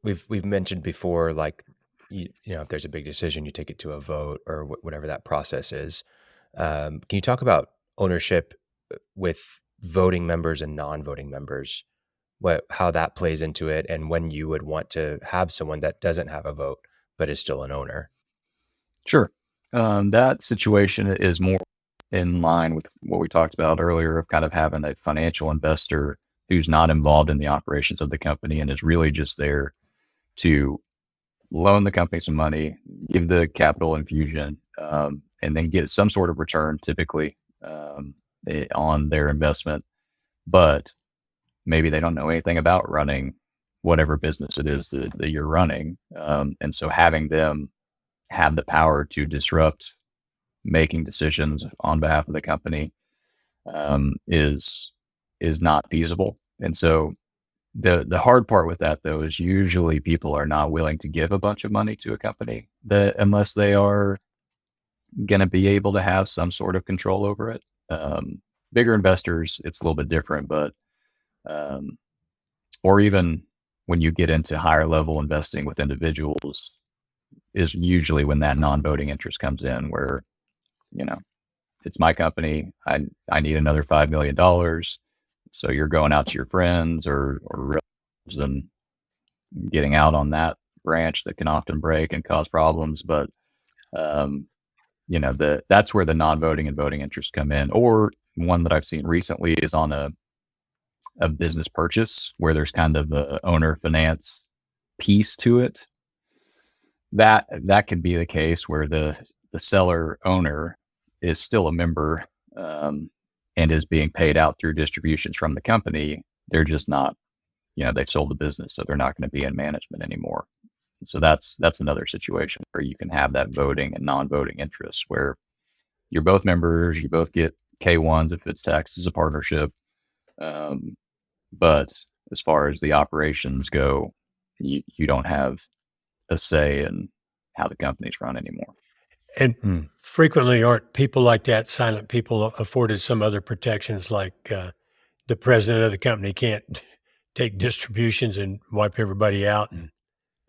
we've mentioned before, like, if there's a big decision, you take it to a vote or whatever that process is. Can you talk about ownership with voting members and non-voting members? How that plays into it, and when you would want to have someone that doesn't have a vote but is still an owner? Sure. That situation is more in line with what we talked about earlier of kind of having a financial investor who's not involved in the operations of the company and is really just there to loan the company some money, give the capital infusion, and then get some sort of return, typically on their investment. But maybe they don't know anything about running whatever business it is that you're running. And so having them have the power to disrupt making decisions on behalf of the company is not feasible. And so the hard part with that, though, is usually people are not willing to give a bunch of money to a company that unless they are going to be able to have some sort of control over it. Bigger investors, it's a little bit different, but or even when you get into higher level investing with individuals is usually when that non-voting interest comes in, where, it's my company. I need another $5 million. So you're going out to your friends or relatives and getting out on that branch that can often break and cause problems. But, that's where the non-voting and voting interests come in. Or one that I've seen recently is on a business purchase where there's kind of the owner finance piece to it. That could be the case where the seller owner is still a member and is being paid out through distributions from the company. They're just not, they've sold the business, so they're not going to be in management anymore. So that's another situation where you can have that voting and non-voting interests where you're both members, you both get K1s if it's taxed as a partnership. But as far as the operations go, you don't have a say in how the company's run anymore. And frequently aren't people like that, silent people, afforded some other protections, like the president of the company can't take distributions and wipe everybody out, and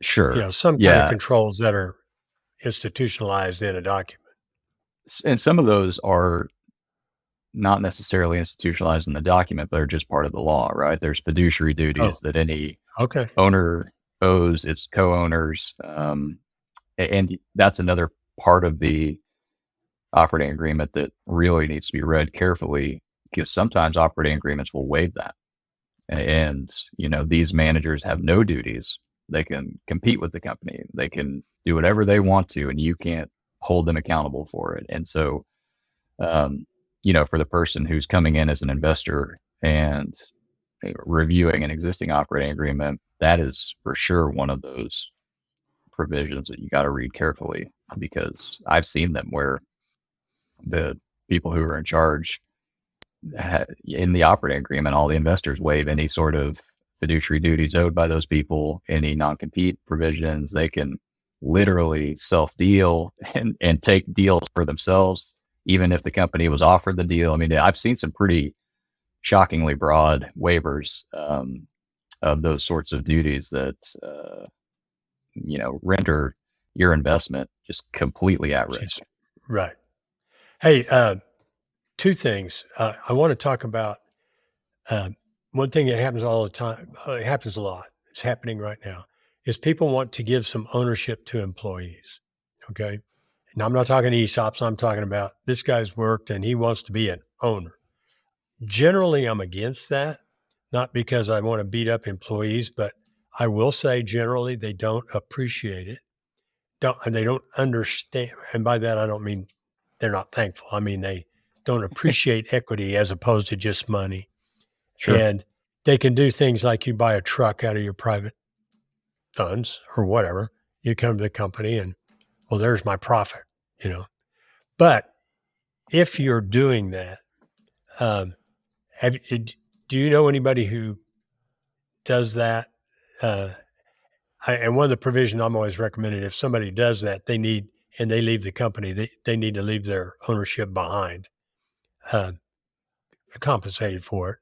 Sure. some kind of controls that are institutionalized in a document. And some of those are not necessarily institutionalized in the document, but are just part of the law, right? There's fiduciary duties that any owner owes its co-owners. And that's another part of the operating agreement that really needs to be read carefully, because sometimes operating agreements will waive that. And, these managers have no duties. They can compete with the company. They can do whatever they want to, and you can't hold them accountable for it. And so, for the person who's coming in as an investor and reviewing an existing operating agreement, that is for sure one of those provisions that you got to read carefully, because I've seen them where the people who are in charge in the operating agreement, all the investors waive any sort of fiduciary duties owed by those people, any non-compete provisions. They can literally self-deal and take deals for themselves, even if the company was offered the deal. I mean, I've seen some pretty shockingly broad waivers of those sorts of duties that, render your investment just completely at risk. Right. Hey, two things. I want to talk about one thing that happens all the time. It happens a lot. It's happening right now. Is people want to give some ownership to employees. Okay. And I'm not talking ESOPs. I'm talking about this guy's worked and he wants to be an owner. Generally, I'm against that, not because I want to beat up employees, but I will say generally they don't appreciate it. They don't understand. And by that, I don't mean they're not thankful. I mean, they don't appreciate equity as opposed to just money. Sure. And they can do things like you buy a truck out of your private funds or whatever. You come to the company and, well, there's my profit, But if you're doing that, do you know anybody who does that? And one of the provisions I'm always recommended, if somebody does that, they leave the company, they need to leave their ownership behind, compensated for it.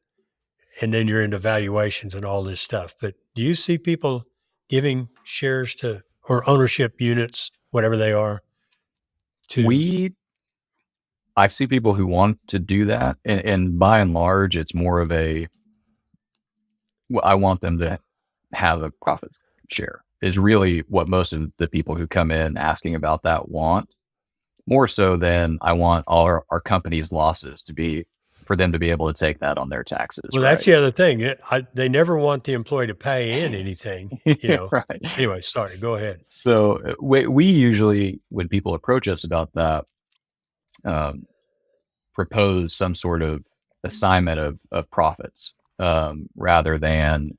And then you're into valuations and all this stuff. But do you see people giving shares to, or ownership units, whatever they are, to? I see people who want to do that, and by and large, it's more of I want them to have a profit share is really what most of the people who come in asking about that want, more so than I want all our company's losses for them to be able to take that on their taxes. Well, right? that's the other thing. They never want the employee to pay in anything, Right. Anyway, sorry, go ahead. So we usually, when people approach us about that, propose some sort of assignment of profits, rather than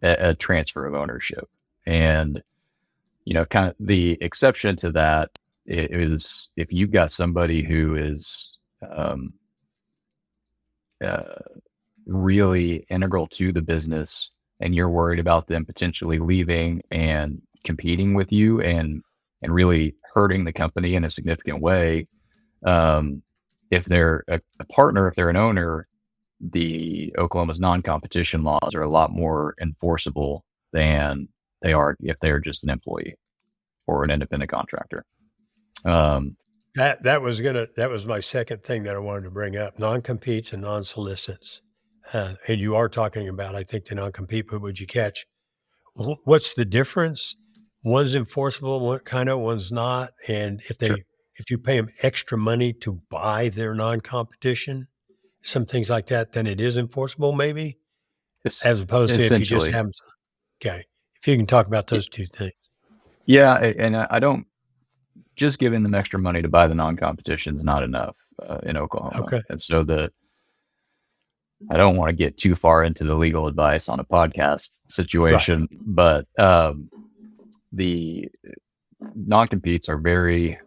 a transfer of ownership. And, kind of the exception to that is if you've got somebody who is uh, really integral to the business and you're worried about them potentially leaving and competing with you and really hurting the company in a significant way. If they're a partner, if they're an owner, the Oklahoma's non-competition laws are a lot more enforceable than they are if they're just an employee or an independent contractor. That was my second thing that I wanted to bring up: non-competes and non-solicits. And you are talking about, I think, the non-compete, but would you catch what's the difference? One's enforceable, one's not. And Sure. if you pay them extra money to buy their non-competition, some things like that, then it is enforceable, maybe, as opposed to if you just Essentially. have. Okay, if you can talk about those two things. Yeah, and I don't, just giving them extra money to buy the non-competition is not enough in Oklahoma. Okay. And so I don't want to get too far into the legal advice on a podcast situation, right. But the non-competes are very,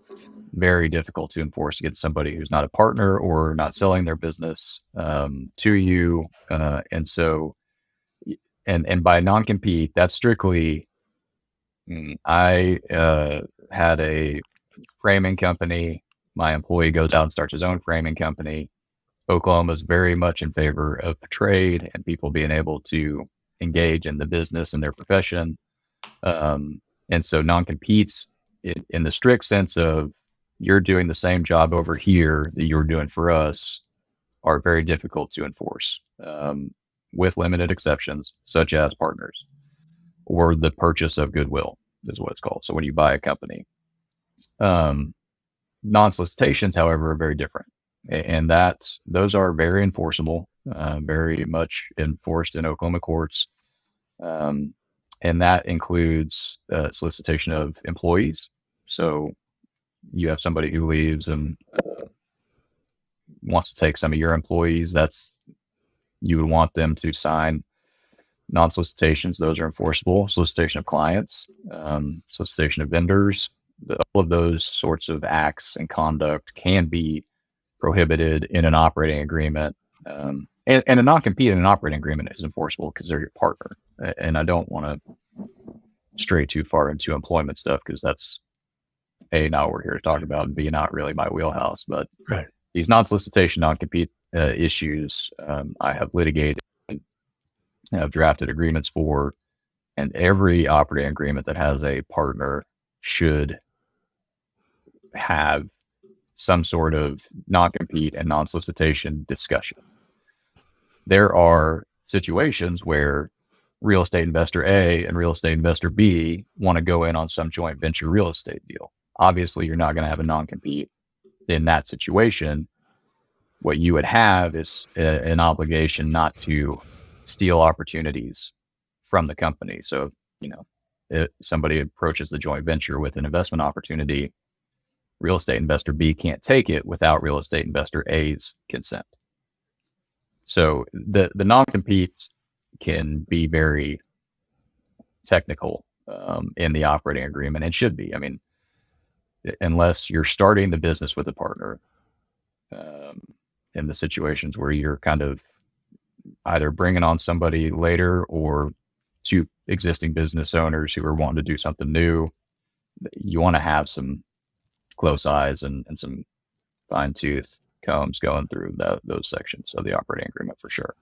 very difficult to enforce against somebody who's not a partner or not selling their business to you. And so, and by non-compete, that's strictly, I had a framing company. My employee goes out and starts his own framing company. Oklahoma is very much in favor of trade and people being able to engage in the business and their profession. And so non-competes in the strict sense of you're doing the same job over here that you're doing for us are very difficult to enforce, with limited exceptions, such as partners or the purchase of goodwill is what it's called. So when you buy a company, non-solicitations, however, are very different. And those are very enforceable, very much enforced in Oklahoma courts. And that includes solicitation of employees. So you have somebody who leaves and wants to take some of your employees. You would want them to sign non-solicitations. Those are enforceable. Solicitation of clients, solicitation of vendors, all of those sorts of acts and conduct can be prohibited in an operating agreement. And a non-compete in an operating agreement is enforceable because they're your partner. And I don't want to stray too far into employment stuff because that's A, not what we're here to talk about, and B, not really my wheelhouse. But right. These non-solicitation, non-compete issues, I have litigated and have drafted agreements for, and every operating agreement that has a partner should have some sort of non-compete and non-solicitation discussion. There are situations where real estate investor A and real estate investor B want to go in on some joint venture real estate deal. Obviously, you're not going to have a non-compete in that situation. What you would have is an obligation not to steal opportunities from the company. So, if somebody approaches the joint venture with an investment opportunity, real estate investor B can't take it without real estate investor A's consent. So the non-competes can be very technical in the operating agreement. It should be. I mean, unless you're starting the business with a partner, in the situations where you're kind of either bringing on somebody later or two existing business owners who are wanting to do something new, you want to have some close eyes and some fine tooth combs going through those sections of the operating agreement for sure.